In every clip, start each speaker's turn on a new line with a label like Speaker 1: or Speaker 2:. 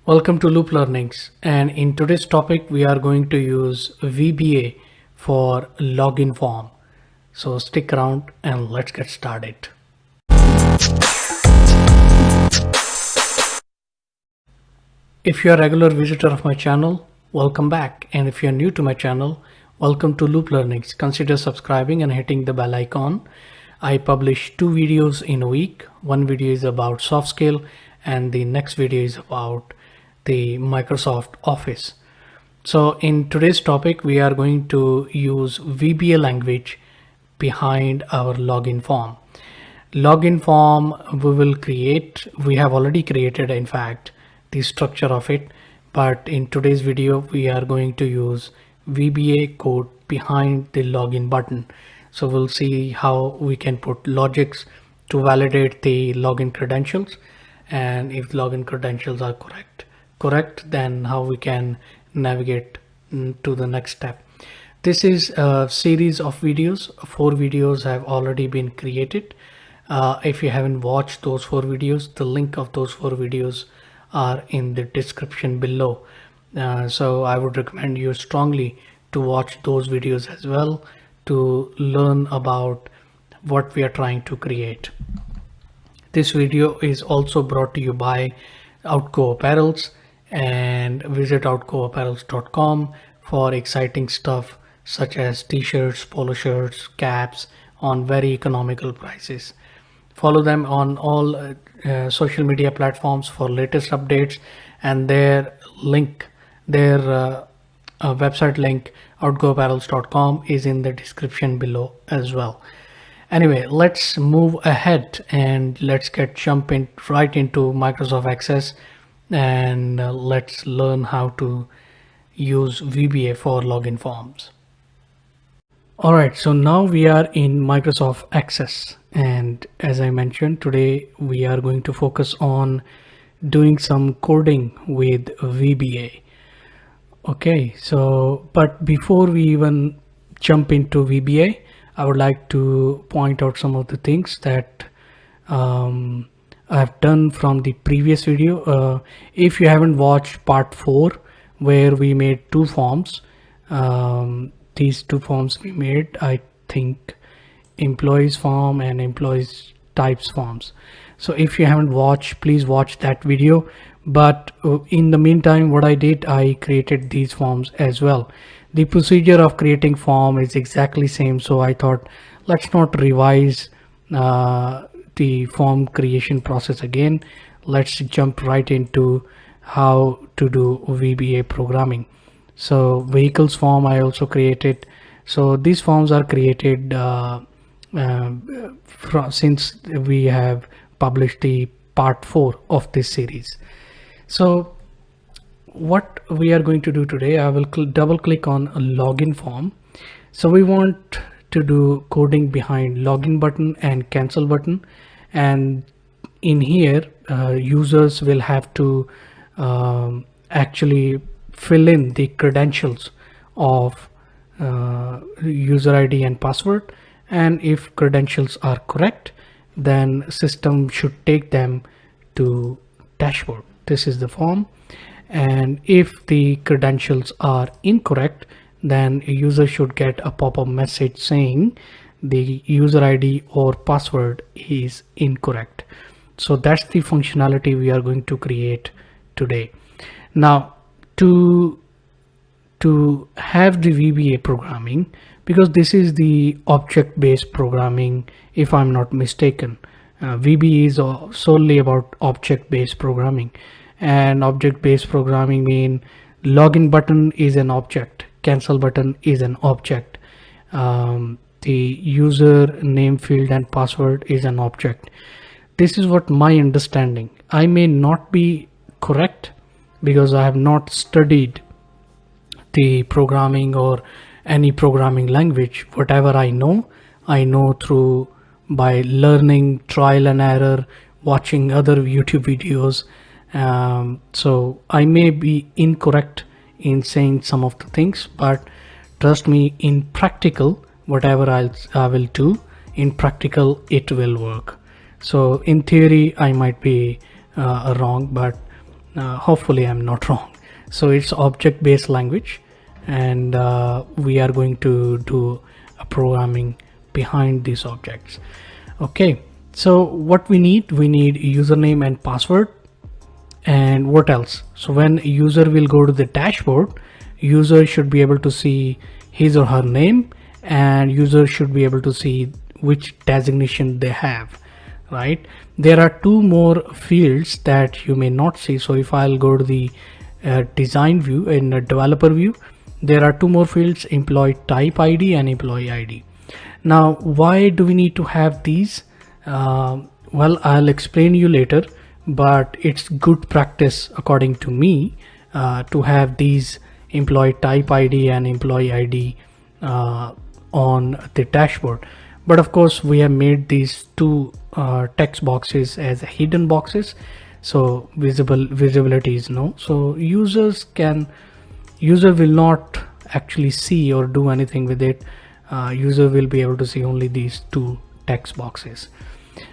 Speaker 1: Welcome to LoopLearnings, and in today's topic we are going to use VBA for login form. So stick around and let's get started. If you're a regular visitor of my channel, welcome back, and if you're new to my channel, welcome to LoopLearnings. Consider subscribing and hitting the bell icon. I publish 2 videos in a week. One video is about soft skill and the next video is about the Microsoft Office. So in today's topic we are going to use VBA language behind our login form. Login form we have already created, in fact, the structure of it, but in today's video we are going to use VBA code behind the login button. So we'll see how we can put logics to validate the login credentials, and if login credentials are correct, then how we can navigate to the next step. This is a series of videos. 4 videos have already been created. If you haven't watched those 4 videos, the link of those 4 videos are in the description below. So I would recommend you strongly to watch those videos as well to learn about what we are trying to create. This video is also brought to you by Outgo Apparels, and visit outgoapparels.com for exciting stuff such as t-shirts, polo shirts, caps on very economical prices. Follow them on all social media platforms for latest updates, and their website link, outgoapparels.com, is in the description below as well. Anyway, let's move ahead and let's jump right into Microsoft Access, and let's learn how to use VBA for login forms. Alright, so now we are in Microsoft Access, and as I mentioned, today we are going to focus on doing some coding with VBA. Okay, so but before we even jump into VBA, I would like to point out some of the things that I've done from the previous video. If you haven't watched part 4 where we made 2 forms, these 2 forms we made, I think, employees form and employees types forms. So if you haven't watched, please watch that video. But in the meantime, what I did, I created these forms as well. The procedure of creating form is exactly same, so I thought let's not revise the form creation process again. Let's jump right into how to do VBA programming. So vehicles form I also created. So these forms are created since we have published the part 4 of this series. So what we are going to do today, I will double click on a login form. So we want to do coding behind login button and cancel button, and in here users will have to actually fill in the credentials of user ID and password, and if credentials are correct, then system should take them to dashboard. This is the form, and if the credentials are incorrect, then a user should get a pop-up message saying the user ID or password is incorrect. So that's the functionality we are going to create today. Now to have the VBA programming, because this is the object-based programming if I'm not mistaken. VBA is solely about object-based programming, and object-based programming mean login button is an object, cancel button is an object, the user name field and password is an object. This is what my understanding. I may not be correct because I have not studied the programming or any programming language. Whatever I know through by learning, trial and error, watching other YouTube videos. So I may be incorrect in saying some of the things, but trust me, in practical, whatever I will do, in practical it will work. So in theory I might be wrong, but Hopefully I'm not wrong. So it's object-based language, and we are going to do a programming behind these objects. Okay, so what we need username and password. And what else? So when user will go to the dashboard, user should be able to see his or her name, and user should be able to see which designation they have, right? There are two more fields that you may not see. So if I'll go to the design view, in the developer view, there are two more fields, employee type ID and employee ID. Now why do we need to have these? Well, I'll explain you later, but it's good practice according to me to have these employee type ID and employee ID on the dashboard. But of course we have made these two text boxes as hidden boxes, so visibility is no. So user will not actually see or do anything with it. User will be able to see only these two text boxes.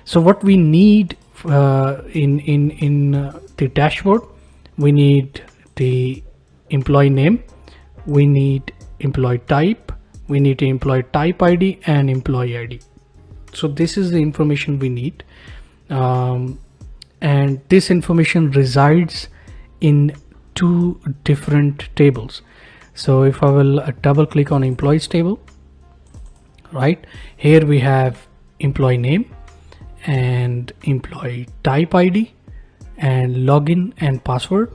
Speaker 1: So what we need in the dashboard, we need the employee name, we need employee type, we need employee type ID and employee ID. So this is the information we need, and this information resides in two different tables. So if I will double click on employees table, right here we have employee name and employee type ID and login and password.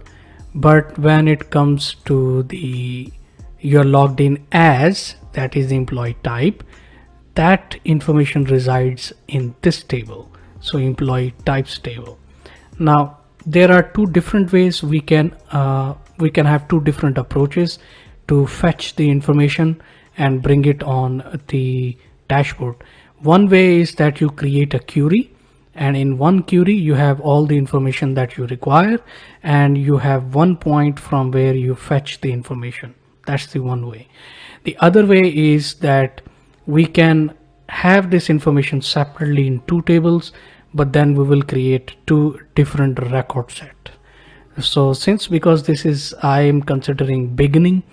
Speaker 1: But when it comes to the you're logged in as, that is the employee type, that information resides in this table, so employee types table. Now there are two different ways we can have two different approaches to fetch the information and bring it on the dashboard. One way is that you create a query, and in one query you have all the information that you require, and you have one point from where you fetch the information. That's the one way. The other way is that we can have this information separately in two tables, but then we will create two different record set. So because this is, I am considering beginning,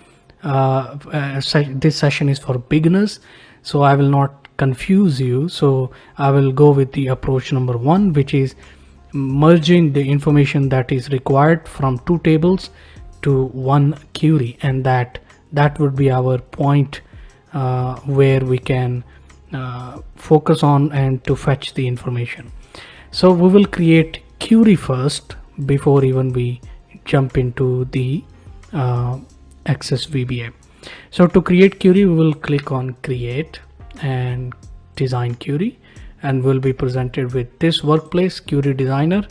Speaker 1: this session is for beginners, so I will not confuse you. So I will go with the approach number one, which is merging the information that is required from two tables to one query, and that would be our point where we can focus on and to fetch the information. So we will create query first before even we jump into the access VBA. So to create query, we will click on create and design query, and we'll be presented with this workplace query designer.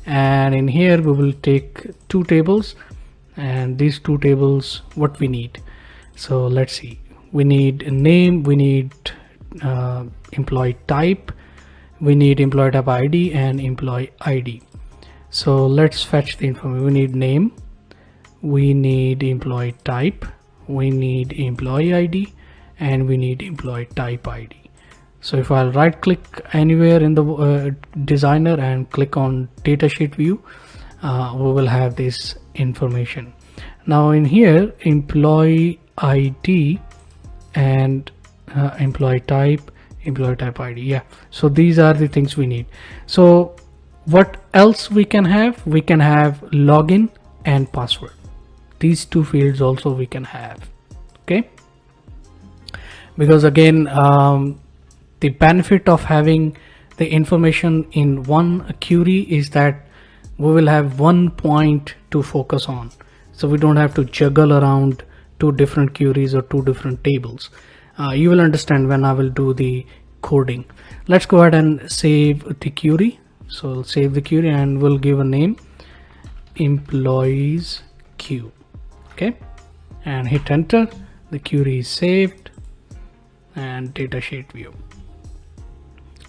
Speaker 1: And in here we will take two tables, and these two tables what we need. So let's see, we need a name, we need employee type, we need employee type ID and employee ID. So let's fetch the information. We need name, we need employee type, we need employee ID, and we need employee type ID. So if I'll right click anywhere in the designer and click on datasheet view, we will have this information. Now in here, employee ID and employee type ID. Yeah, so these are the things we need. So what else we can have? We can have login and password. These two fields also we can have. Okay, because again the benefit of having the information in one query is that we will have one point to focus on, so we don't have to juggle around two different queries or two different tables. You will understand when I will do the coding. Let's go ahead and save the query. So I'll save the query and we'll give a name, employees queue. Okay, and hit enter. The query is saved, and datasheet view.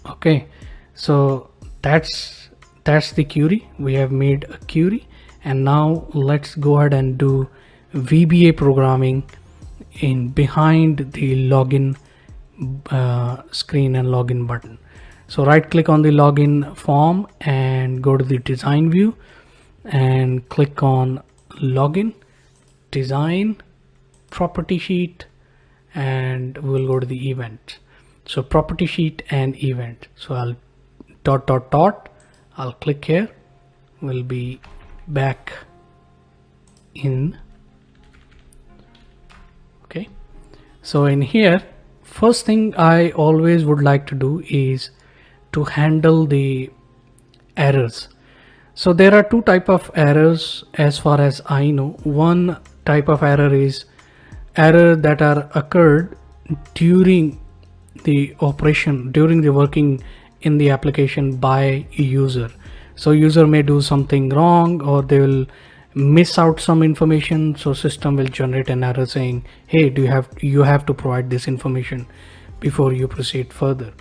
Speaker 1: Okay, so that's the query. We have made a query, and now let's go ahead and do VBA programming in behind the login screen and login button. So right click on the login form and go to the design view. and click on login, design, property sheet, and we'll go to the event. So property sheet and event. So I'll dot, I'll click here, we'll be back in. Okay, so in here, first thing I always would like to do is to handle the errors. So there are two type of errors as far as I know. One type of error is error that are occurred during the operation, during the working in the application by a user. So user may do something wrong, or they will miss out some information, so system will generate an error saying, hey, you have to provide this information before you proceed further.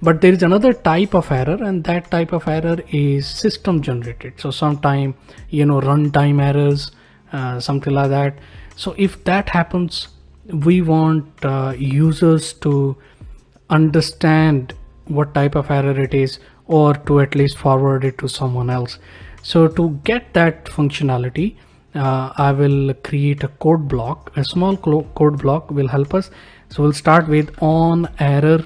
Speaker 1: But there is another type of error, and that type of error is system generated. So sometime, runtime errors, something like that. So if that happens, we want users to understand what type of error it is, or to at least forward it to someone else. So to get that functionality, I will create a code block. A small code block will help us. So we'll start with on error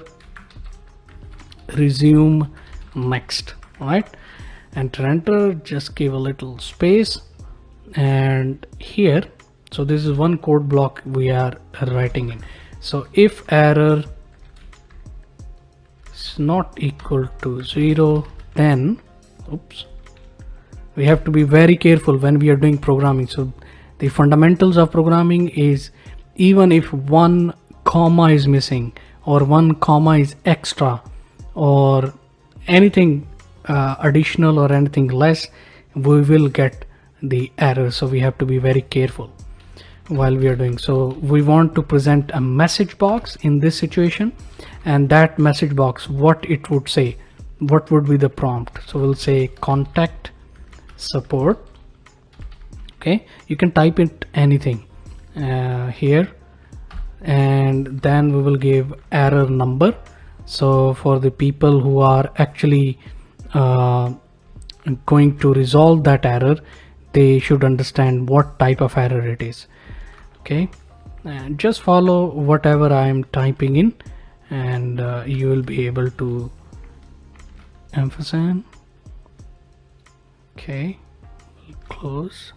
Speaker 1: resume next. All right, enter, just give a little space, and here, so this is one code block we are writing in. So if error is not equal to 0, then we have to be very careful when we are doing programming. So the fundamentals of programming is, even if one comma is missing, or one comma is extra, or anything additional or anything less, we will get the error. So we have to be very careful while we are doing. So we want to present a message box in this situation, and that message box, what it would say, what would be the prompt. So we'll say contact support. Okay, you can type it anything here, and then we will give error number. So for the people who are actually going to resolve that error, they should understand what type of error it is. Okay, and just follow whatever I am typing in, and you will be able to emphasize. Okay, close,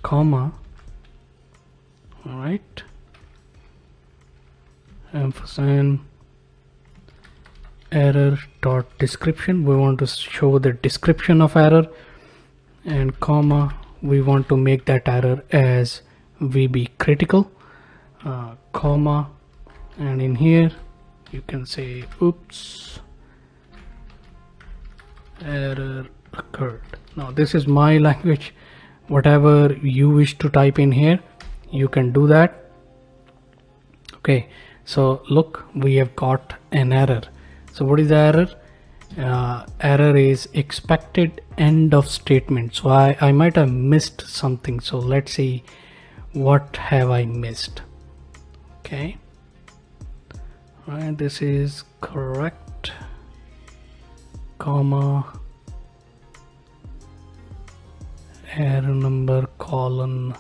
Speaker 1: comma. All right, emphasize error dot description. We want to show the description of error, and comma, we want to make that error as VB critical, comma, and in here you can say oops, error occurred. Now this is my language. Whatever you wish to type in here, you can do that. Okay, so look, we have got an error. So what is the error? Error is expected end of statement. So I might have missed something. So let's see, what have I missed? Okay, right, this is correct, comma, error number colon,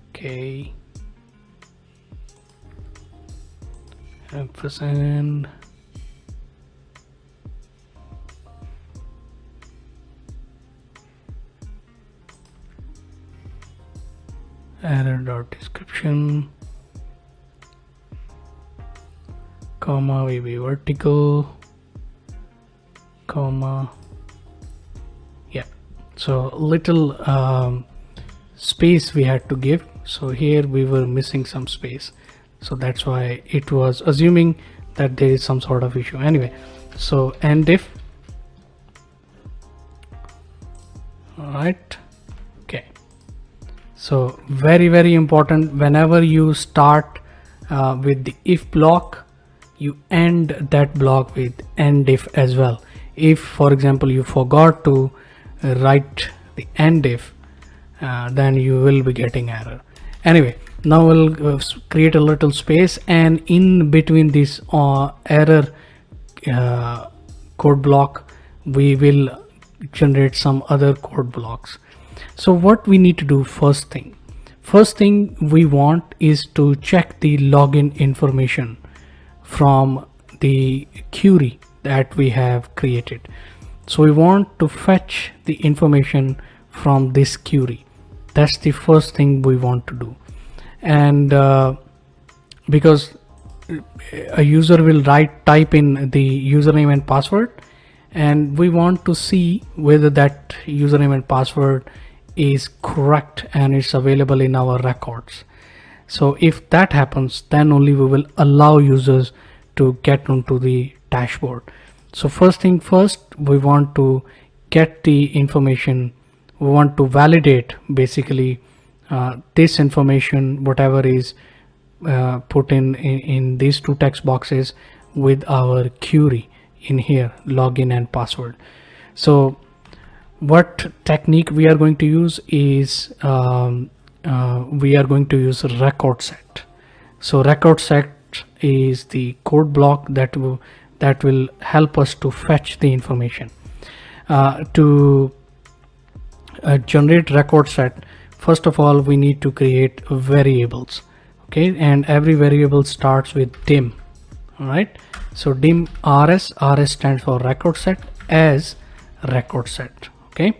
Speaker 1: okay, ampersand, error dot description, comma, VB vertical, comma, yeah. So little space we had to give. So here we were missing some space, so that's why it was assuming that there is some sort of issue. Anyway, so end if, all right. Okay, so very important, whenever you start with the if block, you end that block with end if as well. If, for example, you forgot to write the end if, then you will be getting error. Anyway, now we'll create a little space, and in between this error code block, we will generate some other code blocks. So what we need to do, first thing we want is to check the login information from the query that we have created. So we want to fetch the information from this query. That's the first thing we want to do. And because a user will type in the username and password, and we want to see whether that username and password is correct and it's available in our records. So if that happens, then only we will allow users to get onto the dashboard. So first thing first, we want to get the information. We want to validate basically this information, whatever is put in these two text boxes, with our query in here, login and password. So what technique we are going to use is we are going to use record set. So record set is the code block that will help us to fetch the information. To generate record set, first of all we need to create variables, okay, and every variable starts with dim. All right, so dim rs stands for record set as record set. Okay,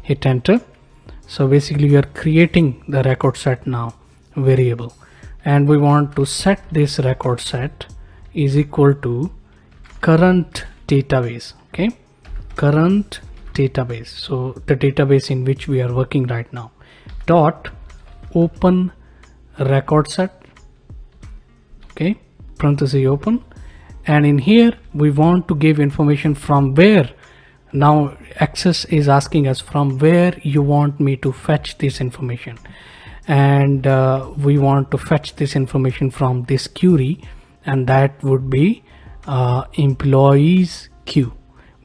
Speaker 1: hit enter. So basically we are creating the record set now variable, and we want to set this record set is equal to current database. Okay, current database, so the database in which we are working right now, dot open record set, okay, parenthesis open, and in here we want to give information from where. Now access is asking us from where you want me to fetch this information, and we want to fetch this information from this query, and that would be employees queue.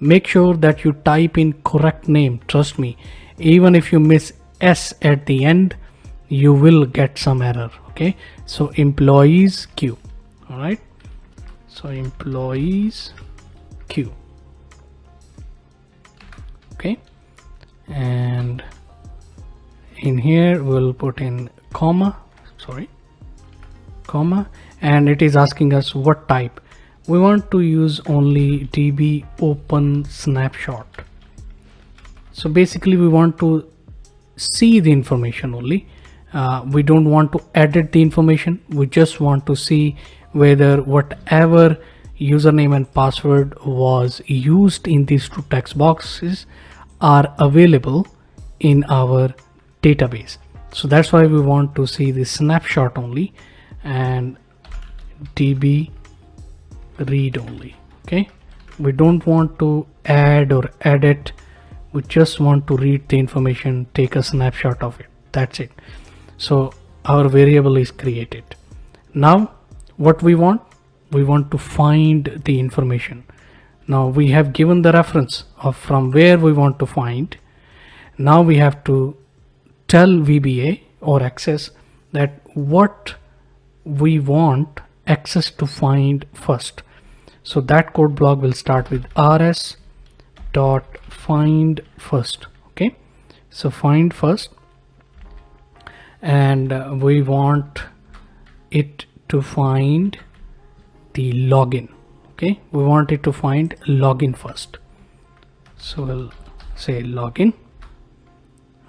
Speaker 1: Make sure that you type in correct name. Trust me, even if you miss s at the end, you will get some error. Okay, so employees queue. All right, so employees queue. Okay, and in here we'll put in comma, and it is asking us what type. We want to use only db open snapshot. So basically we want to see the information only. We don't want to edit the information. We just want to see whether whatever username and password was used in these two text boxes are available in our database. So that's why we want to see the snapshot only and db read only. Okay, we don't want to add or edit. We just want to read the information, take a snapshot of it. That's it. So our variable is created. Now what we want to find the information. Now we have given the reference of from where we want to find. Now we have to tell VBA or access that what we want access to find first. So that code block will start with rs dot find first. Okay, so find first, and we want it to find the login. Okay, we want it to find login first, so we'll say login.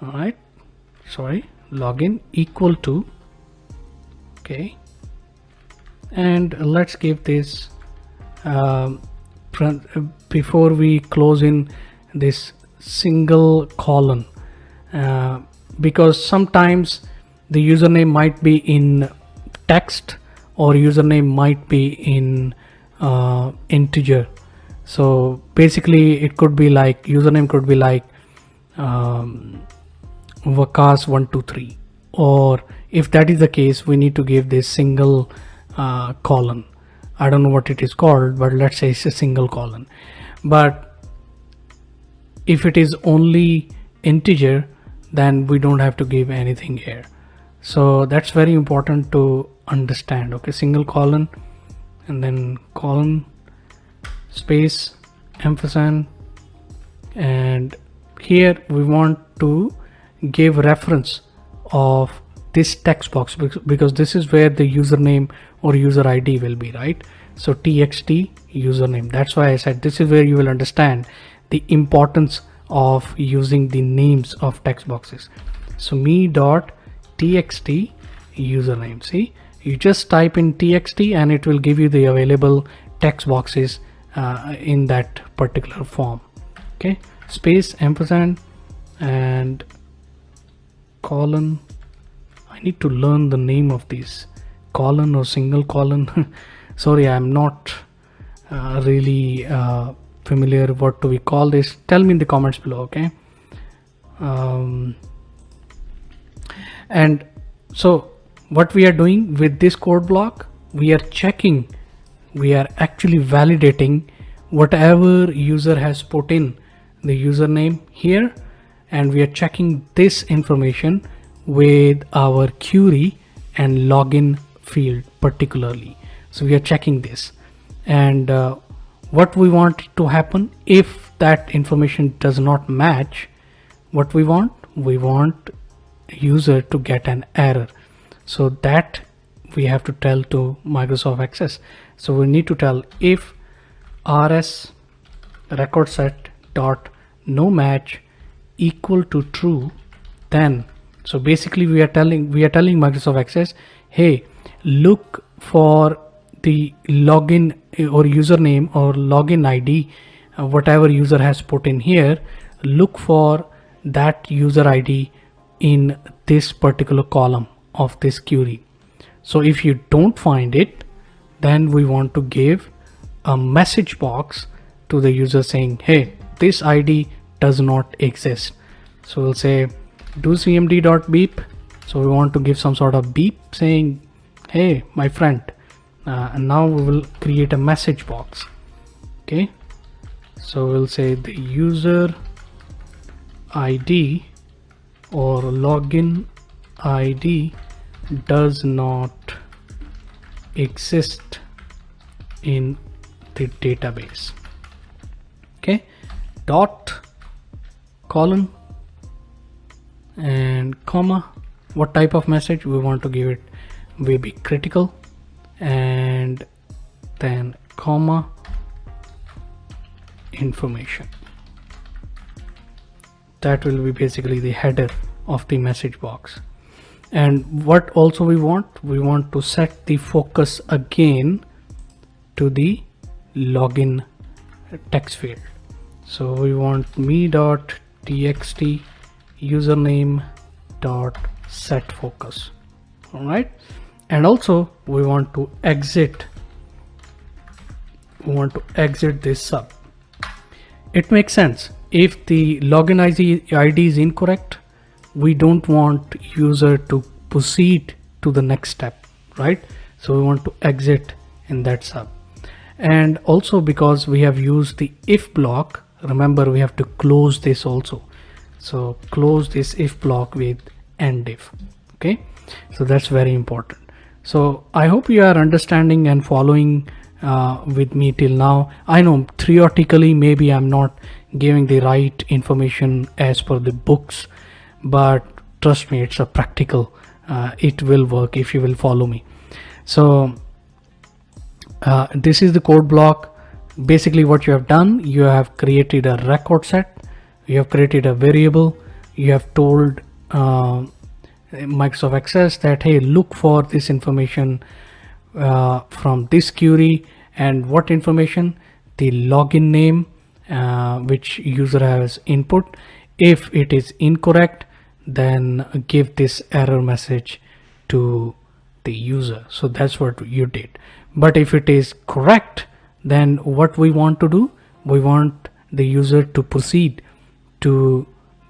Speaker 1: All right, sorry, login equal to, okay, and let's give this before we close in this single colon, because sometimes the username might be in text or username might be in integer. So basically it could be like, username could be like Vakas123, or if that is the case, we need to give this single colon. I don't know what it is called, but let's say it's a single colon. But if it is only integer, then we don't have to give anything here. So that's very important to understand. Okay, single colon and then colon space ampersand, and here we want to give reference of this text box because this is where the username or user ID will be, right? So txt username, that's why I said this is where you will understand the importance of using the names of text boxes. So me.txt username, see, you just type in txt and it will give you the available text boxes in that particular form. Okay, space, ampersand, and colon. I need to learn the name of these, colon or single colon. Sorry, I'm not really familiar. What do we call this? Tell me in the comments below. Okay. And so what we are doing with this code block, we are checking, we are actually validating whatever user has put in the username here, and we are checking this information with our query and login field particularly. So we are checking this, and what we want to happen if that information does not match what we want user to get an error. So that we have to tell to Microsoft Access. So we need to tell if rs record set dot no match equal to true, then so basically we are telling Microsoft Access, hey, look for the login or username or login ID, whatever user has put in here, look for that user ID in this particular column of this query. So if you don't find it, then we want to give a message box to the user saying, hey, this ID does not exist. So we'll say do cmd.beep. So we want to give some sort of beep saying, hey, my friend, and now we will create a message box. Okay, so we'll say the user ID or login ID does not exist in the database. Okay, dot colon and comma. What type of message we want to give it? VBA critical, and then comma information. That will be basically the header of the message box. And what also we want to set the focus again to the login text field. So we want me.txt username dot set focus. All right, and also we want to exit this sub. It makes sense. If the login ID is incorrect, we don't want user to proceed to the next step, right? So we want to exit in that sub. And also because we have used the if block, remember we have to close this also. So close this if block with end if. Okay, so that's very important. So I hope you are understanding and following with me till now. I know theoretically maybe I'm not giving the right information as per the books, but trust me, it's a practical, it will work if you will follow me. So this is the code block. Basically what you have done, you have created a record set, you have created a variable, you have told Microsoft Access that, hey, look for this information from this query, and what information? The login name which user has input. If it is incorrect, then give this error message to the user. So that's what you did. But if it is correct, then what we want to do, we want the user to proceed to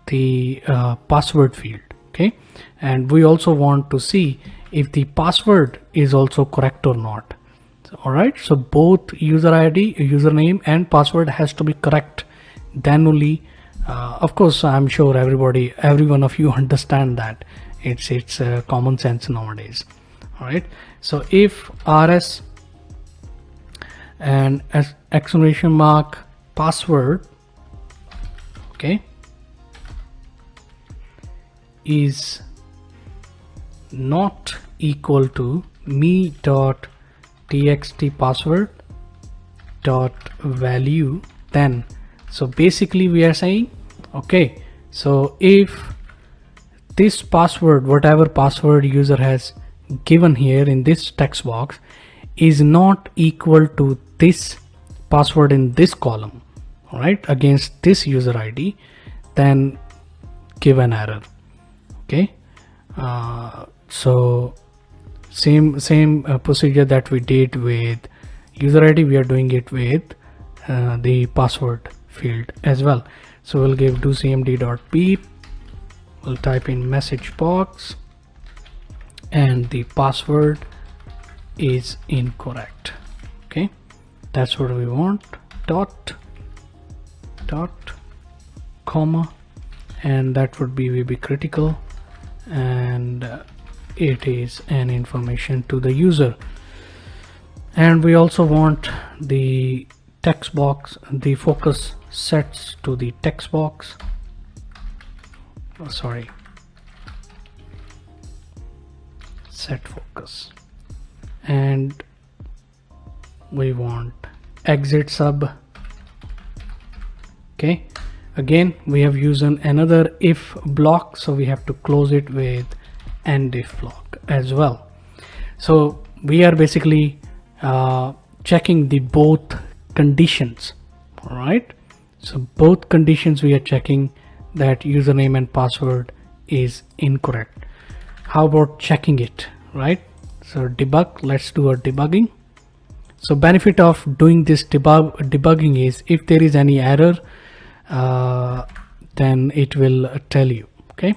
Speaker 1: the password field. Okay, and we also want to see if the password is also correct or not. All right, so both user ID, username and password has to be correct, then only of course I'm sure every one of you understand that it's common sense nowadays. All right, so if rs and exclamation mark password, okay, is not equal to me.txt password dot value, then so basically we are saying, okay, so if this password, whatever password user has given here in this text box, is not equal to this password in this column, all right, against this user ID, then give an error. Okay, so same procedure that we did with user ID, we are doing it with the password field as well. So we'll give docmd.beep, we'll type in message box, and the password is incorrect. Okay, that's what we want. Dot comma, and that would be VB critical, and it is an information to the user. And we also want the text box, the focus sets to the text box, set focus, and we want exit sub. Okay, again we have used another if block, so we have to close it with end if block as well. So we are basically checking the both conditions, all right? So both conditions we are checking that username and password is incorrect. How about checking it, right? So debug, let's do a debugging. So benefit of doing this debugging is if there is any error, then it will tell you. Okay,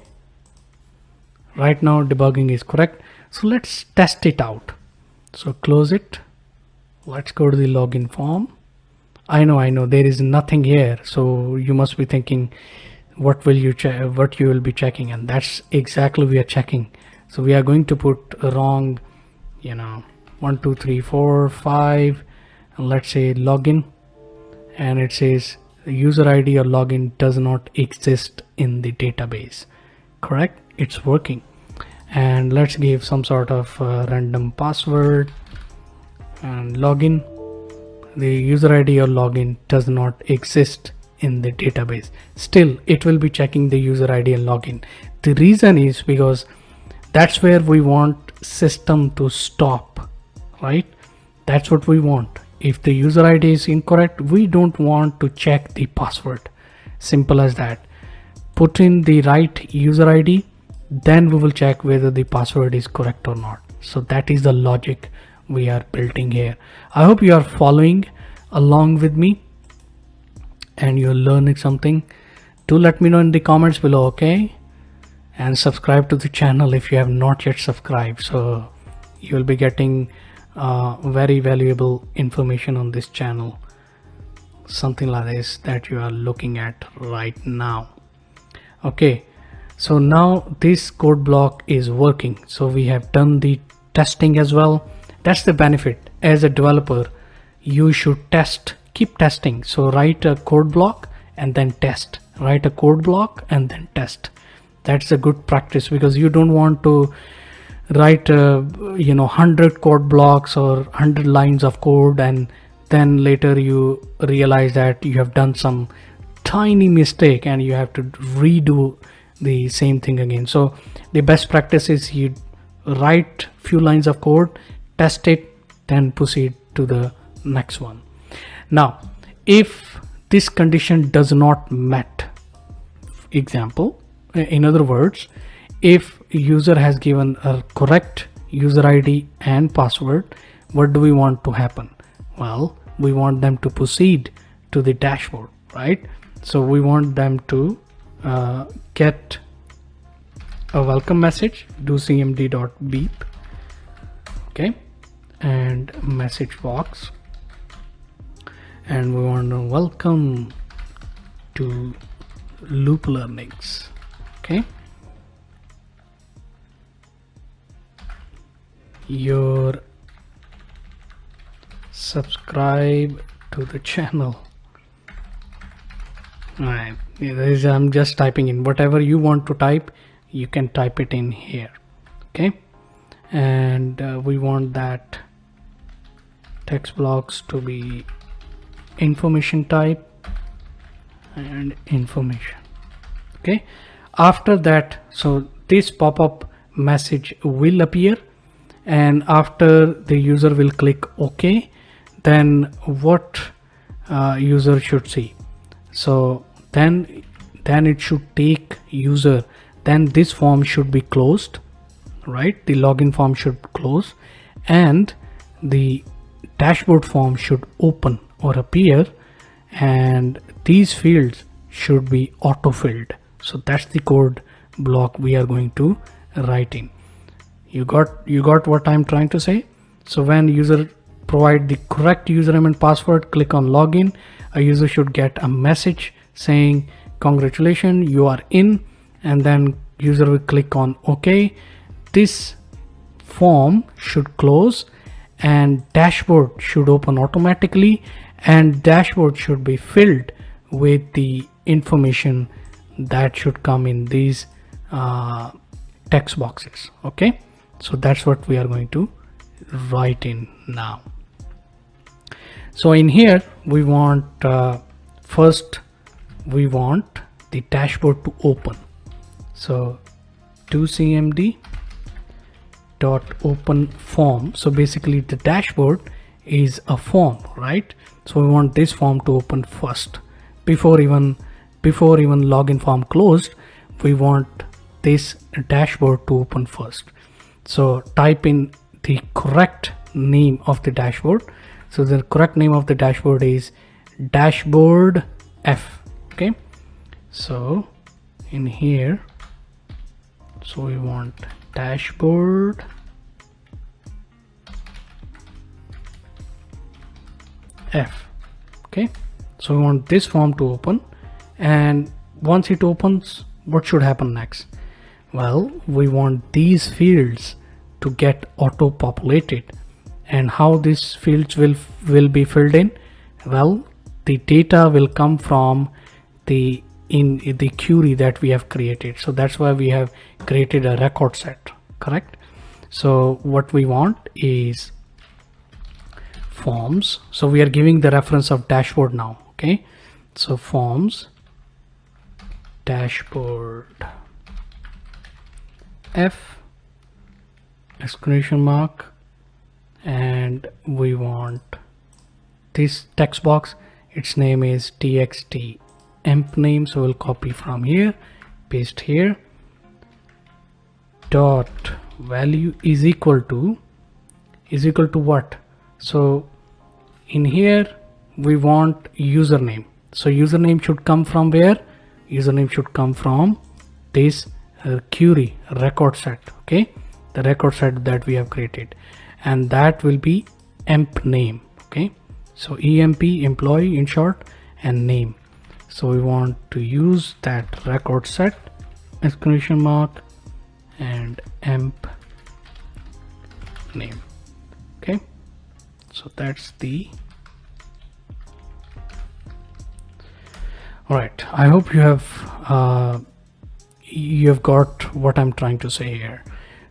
Speaker 1: right now debugging is correct, so let's test it out. So close it, let's go to the login form. I know there is nothing here, so you must be thinking what will you check, what you will be checking, and that's exactly we are checking. So we are going to put a wrong, 1 2 3 4 5, and let's say login, and it says the user ID or login does not exist in the database. Correct, it's working. And let's give some sort of random password and login. The user ID or login does not exist in the database. Still it will be checking the user ID and login. The reason is because that's where we want system to stop, right? That's what we want. If the user ID is incorrect, we don't want to check the password. Simple as that. Put in the right user ID, then we will check whether the password is correct or not. So that is the logic we are building here. I hope you are following along with me and you're learning something. Do let me know in the comments below, okay? And subscribe to the channel if you have not yet subscribed, so you will be getting very valuable information on this channel, something like this that you are looking at right now. Okay, so now this code block is working, so we have done the testing as well. That's the benefit. As a developer, you should test, keep testing. So write a code block and then test, write a code block and then test. That's a good practice, because you don't want to write 100 code blocks or 100 lines of code and then later you realize that you have done some tiny mistake and you have to redo the same thing again. So the best practice is you write few lines of code, test it, then proceed to the next one. Now if this condition does not met, example, in other words, if user has given a correct user ID and password, what do we want to happen? Well, we want them to proceed to the dashboard, right? So we want them to get a welcome message, do cmd.beep, okay, and message box, and we want to welcome to LoopLearnings, okay. Your subscribe to the channel Alright, I'm just typing in whatever you want to type. You can type it in here. Okay, and we want that text blocks to be information type and information. Okay, after that, so this pop-up message will appear, and after the user will click OK, then what user should see? So then it should take user, then this form should be closed, right? The login form should close, and the dashboard form should open or appear, and these fields should be auto filled. So that's the code block we are going to write in. You got what I'm trying to say? So when user provide the correct username and password, click on login, a user should get a message saying congratulations, you are in, and then user will click on OK. This form should close and dashboard should open automatically, and dashboard should be filled with the information that should come in these text boxes. Okay, so that's what we are going to write in now. So in here we want first we want the dashboard to open. So toCMD dot open form. So basically the dashboard is a form, right? So we want this form to open first before even login form closed. We want this dashboard to open first. So type in the correct name of the dashboard. So the correct name of the dashboard is dashboard F. Okay, so in here, so we want dashboard F. Okay, so we want this form to open, and once it opens, what should happen next? Well, we want these fields to get auto populated. And how these fields will be filled in? Well, the data will come from the query that we have created. So that's why we have created a record set, correct? So what we want is forms. So we are giving the reference of dashboard now. Okay, so forms dashboard F exclamation mark, and we want this text box, its name is txt emp name. So we'll copy from here, paste here, dot value is equal to what? So in here we want username. So username should come from where? Username should come from this query record set. Okay, the record set that we have created, and that will be emp name. Okay, so emp employee in short and name. So we want to use that record set exclamation mark and emp name. Okay, so that's the all right. I hope you have got what I'm trying to say here.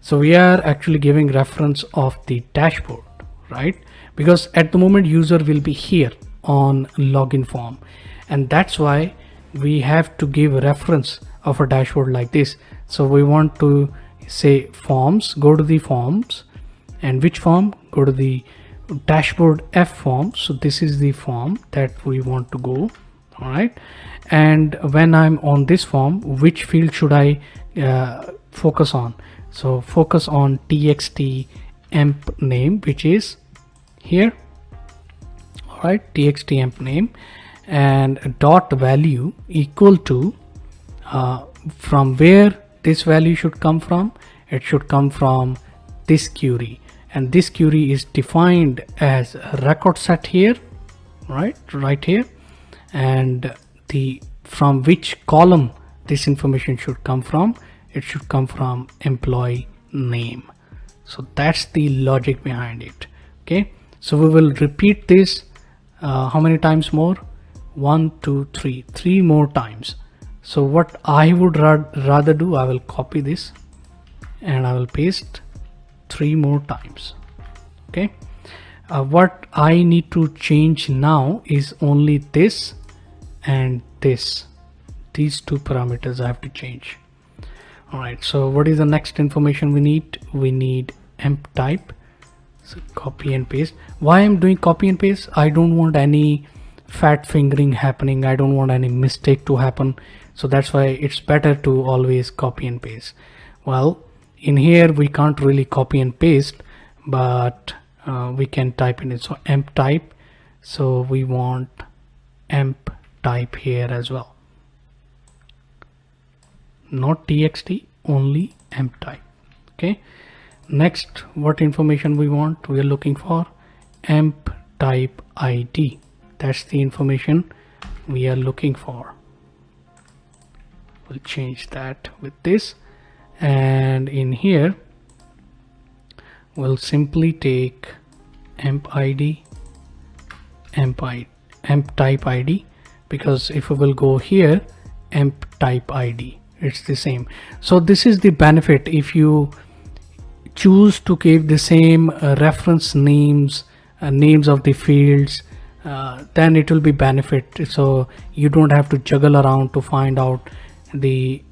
Speaker 1: So we are actually giving reference of the dashboard, right? Because at the moment user will be here on login form, and that's why we have to give reference of a dashboard like this. So we want to say forms, go to the forms, and which form? Go to the dashboard F form. So this is the form that we want to go. All right, and when I'm on this form, which field should I focus on? So focus on txt emp name, which is here. All right, txt emp name, and dot value equal to from where this value should come from? It should come from this query, and this query is defined as a record set here, right here, and the from which column this information should come from? It should come from employee name. So that's the logic behind it. Okay, so we will repeat this how many times more? 1 2 3 three more times. So what I would rather do, I will copy this and I will paste 3 more times. Okay, what I need to change now is only this and this. These two parameters I have to change. Alright, so what is the next information we need? We need emp type. So copy and paste. Why I'm doing copy and paste? I don't want any fat fingering happening. I don't want any mistake to happen. So that's why it's better to always copy and paste. Well, in here we can't really copy and paste, but we can type in it. So emp type. So we want emp type here as well. Not txt, only emp type. Okay, next, what information we want? We are looking for emp type id. That's the information we are looking for. We'll change that with this, and in here we'll simply take emp type id, because if we will go here, emp type id, it's the same. So this is the benefit if you choose to keep the same reference names, names of the fields, then it will be benefit. So you don't have to juggle around to find out the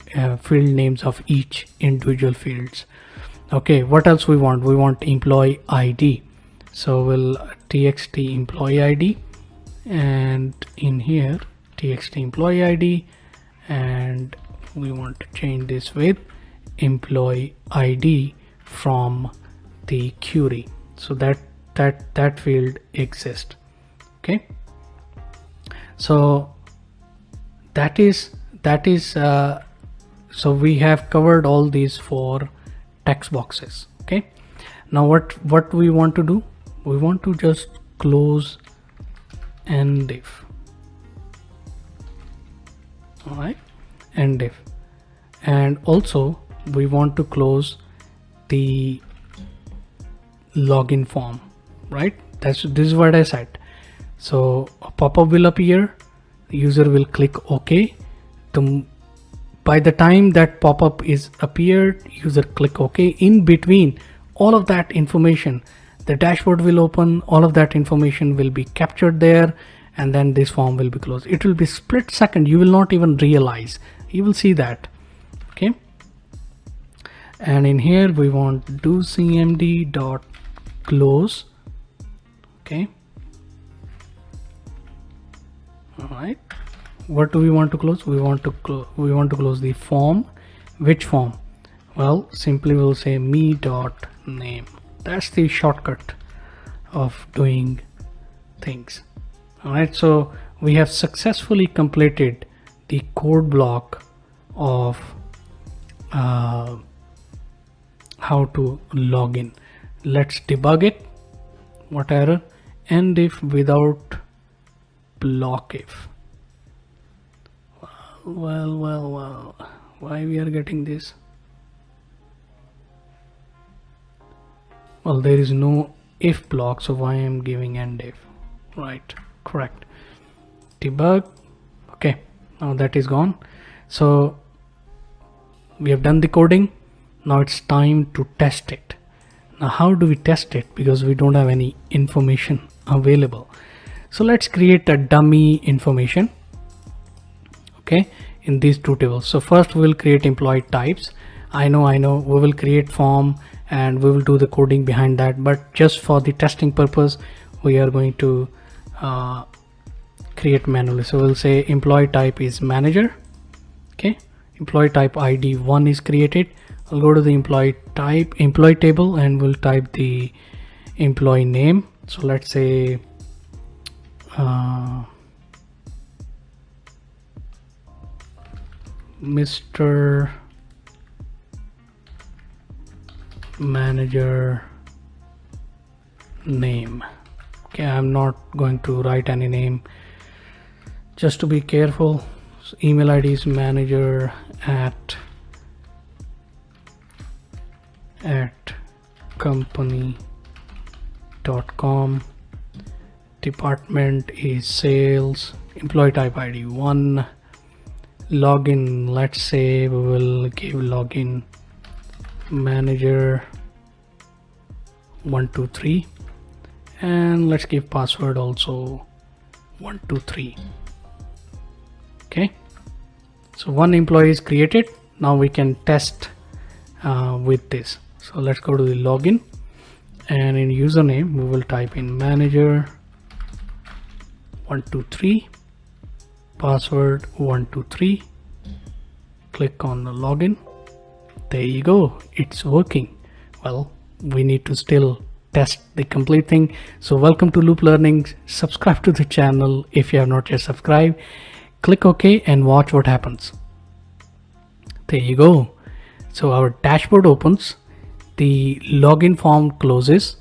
Speaker 1: field names of each individual fields. Okay, what else we want? We want employee ID. So we'll txt employee ID, and in here txt employee ID, and we want to change this with employee ID from the query, so that field exists. Okay, so that is so we have covered all these 4 text boxes. Okay, now what we want to do, we want to just close end if. All right, end if, and also we want to close the login form, right? This is what I said. So a pop-up will appear, the user will click OK. By the time that pop-up is appeared, user click OK. In between all of that information, the dashboard will open, all of that information will be captured there, and then this form will be closed. It will be split second, you will not even realize, you will see that. Okay, and in here we want do cmd dot close. Okay, all right, what do we want to close? We want to close the form. Which form? Well, simply we'll say me dot name. That's the shortcut of doing things. All right, so we have successfully completed the code block of how to log in. Let's debug it. What error? End if without block if. Well, why we are getting this? Well, there is no if block, so why I am giving end if? Right, correct. Debug. Okay, now that is gone. So we have done the coding. Now it's time to test it. Now how do we test it? Because we don't have any information available. So let's create a dummy information. Okay, in these 2 tables. So first we will create employee types. I know we will create form and we will do the coding behind that, but just for the testing purpose we are going to create manually. So we'll say employee type is manager. Okay, employee type ID 1 is created. I'll go to the employee table and we'll type the employee name. So let's say Mr. Manager name. Okay, I'm not going to write any name just to be careful. So email ID is manager at company.com, department is sales, employee type ID 1, login, let's say we will give login manager 123, and let's give password also 123. Okay, so one employee is created. Now we can test with this. So let's go to the login, and in username we will type in manager 123, password 123, click on the login. There you go, it's working. Well, we need to still test the complete thing. So welcome to LoopLearnings. Subscribe to the channel if you have not yet subscribed. Click OK and watch what happens. There you go. So our dashboard opens, the login form closes,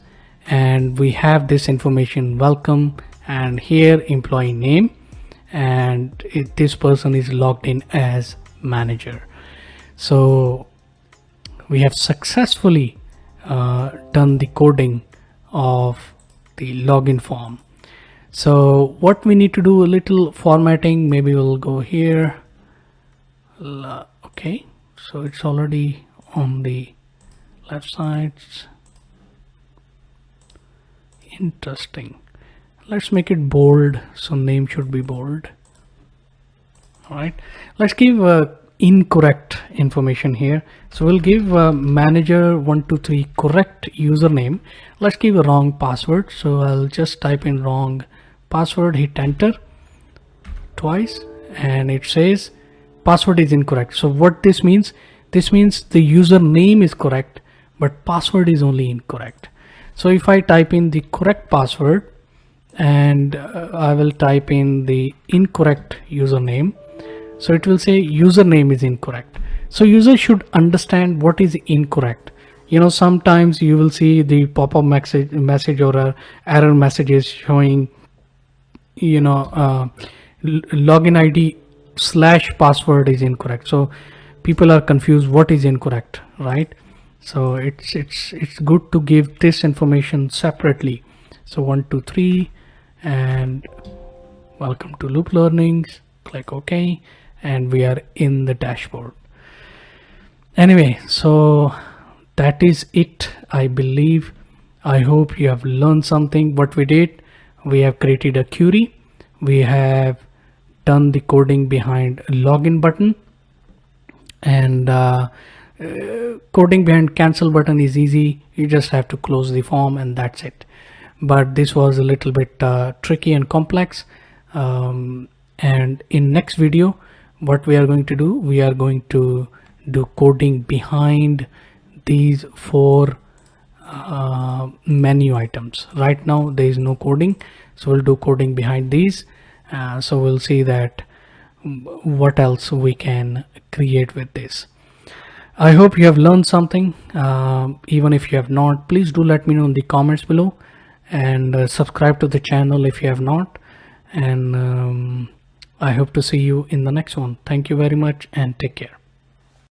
Speaker 1: and we have this information, welcome, and here employee name, and this person is logged in as manager. So we have successfully done the coding of the login form. So what we need to do, a little formatting, maybe we'll go here. Okay, so it's already on the left side. Interesting. Let's make it bold, so name should be bold. All right, let's give incorrect information here. So we'll give manager 123 correct username. Let's give a wrong password, so I'll just type in wrong password, hit enter twice, and it says password is incorrect. So what this means the username is correct but password is only incorrect. So if I type in the correct password and I will type in the incorrect username, so it will say username is incorrect. So user should understand what is incorrect. You know, sometimes you will see the pop-up message or a error messages showing, you know, login ID / password is incorrect. So people are confused what is incorrect, right? So it's good to give this information separately. So 123 and welcome to LoopLearnings, click OK, and we are in the dashboard. Anyway, so that is it, I believe. I hope you have learned something. What we did, we have created a query, we have done the coding behind login button, and coding behind cancel button is easy. You just have to close the form and that's it. But this was a little bit tricky and complex, and in next video what we are going to do, we are going to do coding behind these 4 menu items. Right now there is no coding, so we'll do coding behind these. So we'll see that what else we can create with this. I hope you have learned something. Even if you have not, please do let me know in the comments below, and subscribe to the channel if you have not, and I hope to see you in the next one. Thank you very much and take care.